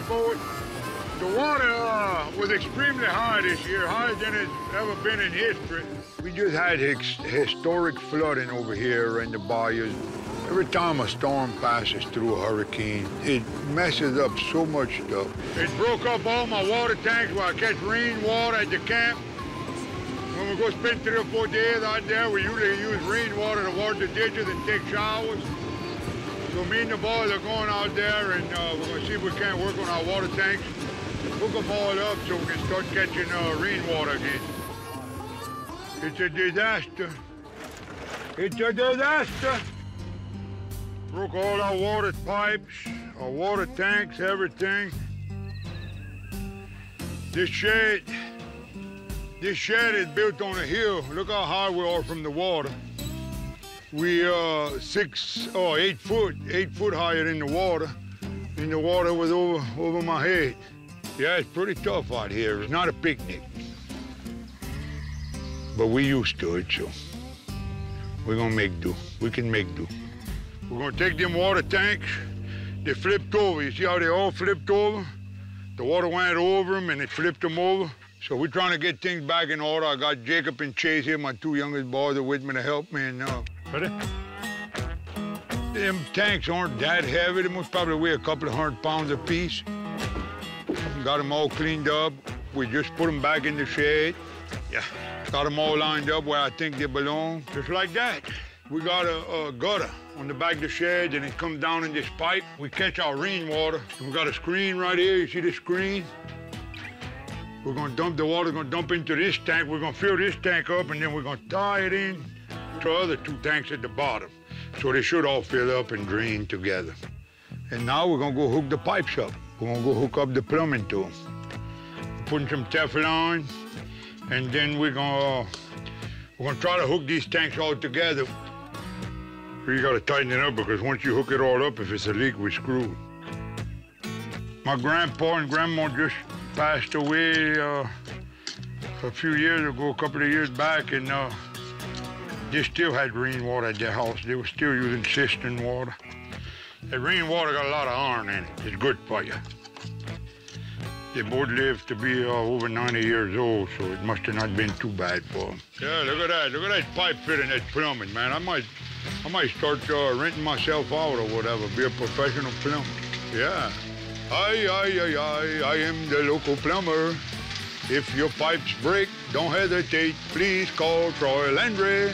boat. The water was extremely high this year, higher than it's ever been in history. We just had historic flooding over here in the bayous. Every time a storm passes through a hurricane, it messes up so much stuff. It broke up all my water tanks where I catch rainwater at the camp. When we go spend 3 or 4 days out there, we usually use rainwater to water the ditches and take showers. So me and the boys are going out there, and we're going to see if we can't work on our water tanks, hook them all up so we can start catching rainwater again. It's a disaster. It's a disaster. Broke all our water pipes, our water tanks, everything. This shed is built on a hill. Look how high we are from the water. We are 8 foot higher than the water. And the water was over my head. Yeah, it's pretty tough out here. It's not a picnic. But we used to it, so we're gonna make do. We can make do. We're gonna take them water tanks. They flipped over. You see how they all flipped over? The water went over them and it flipped them over. So we're trying to get things back in order. I got Jacob and Chase here, my 2 youngest boys, are with me to help me. And ready? Them tanks aren't that heavy. They must probably weigh a couple of 100 pounds apiece. Got them all cleaned up. We just put them back in the shed. Yeah, got them all lined up where I think they belong, just like that. We got a gutter on the back of the shed, and it comes down in this pipe. We catch our rainwater. And we got a screen right here. You see the screen? We're gonna dump the water, gonna dump into this tank. We're gonna fill this tank up, and then we're gonna tie it in to other 2 tanks at the bottom. So they should all fill up and drain together. And now we're gonna go hook the pipes up. We're gonna go hook up the plumbing to them. Putting some Teflon, and then we're gonna try to hook these tanks all together. You gotta tighten it up, because once you hook it all up, if it's a leak, we're screwed. My grandpa and grandma just passed away a few years ago, a couple of years back, and they still had rainwater at their house. They were still using cistern water. That rainwater got a lot of iron in it. It's good for you. They both lived to be over 90 years old, so it must have not been too bad for them. Yeah, look at that. Look at that pipe fitting, that plumbing, man. I might start renting myself out or whatever, be a professional plumber. Yeah. I am the local plumber. If your pipes break, don't hesitate. Please call Troy Landry.